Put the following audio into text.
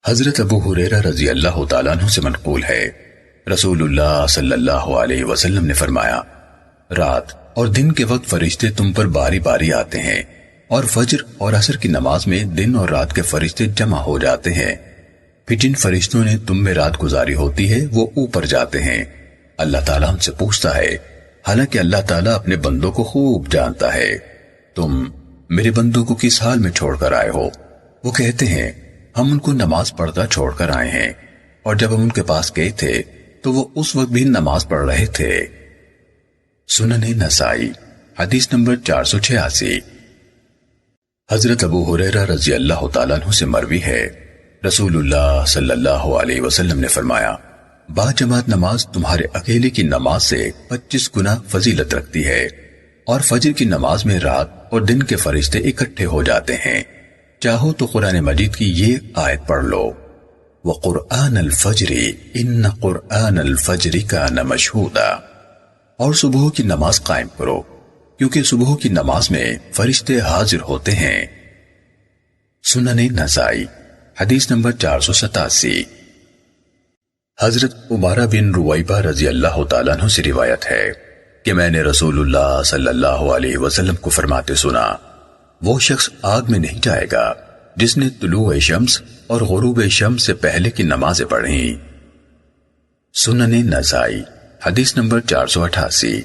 حضرت ابو ہریرہ رضی اللہ تعالیٰ عنہ سے منقول ہے، رسول اللہ صلی اللہ علیہ وسلم نے فرمایا، رات اور دن کے وقت فرشتے تم پر باری باری آتے ہیں، اور فجر اور عصر کی نماز میں دن اور رات کے فرشتے جمع ہو جاتے ہیں۔ پھر جن فرشتوں نے تم میں رات گزاری ہوتی ہے وہ اوپر جاتے ہیں، اللہ تعالیٰ ان سے پوچھتا ہے، حالانکہ اللہ تعالیٰ اپنے بندوں کو خوب جانتا ہے، تم میرے بندوں کو کس حال میں چھوڑ کر آئے ہو؟ وہ کہتے ہیں، ہم ان کو نماز پڑھتا چھوڑ کر آئے ہیں، اور جب ہم ان کے پاس گئے تھے تو وہ اس وقت بھی نماز پڑھ رہے تھے۔ سنن نسائی حدیث نمبر 486۔ حضرت ابو ہریرہ رضی اللہ تعالیٰ عنہ سے مروی ہے، رسول اللہ صلی اللہ علیہ وسلم نے فرمایا، با جماعت نماز تمہارے اکیلے کی نماز سے 25 گنا فضیلت رکھتی ہے، اور فجر کی نماز میں رات اور دن کے فرشتے اکٹھے ہو جاتے ہیں۔ چاہو تو قرآن مجید کی یہ آیت پڑھ لو، وَقُرْآنَ الْفَجْرِ إِنَّ قُرْآنَ الْفَجْرِ كَانَ مَشْهُودًا، اور صبح کی نماز قائم کرو، کیونکہ صبح کی نماز میں فرشتے حاضر ہوتے ہیں۔ سنن نسائی حدیث نمبر 487۔ حضرت عمارہ بن رویبہ رضی اللہ تعالیٰ عنہ سے روایت ہے کہ میں نے رسول اللہ صلی اللہ علیہ وسلم کو فرماتے سنا، وہ شخص آگ میں نہیں جائے گا جس نے طلوع شمس اور غروب شمس سے پہلے کی نمازیں پڑھیں۔ سنن نسائی حدیث نمبر 488۔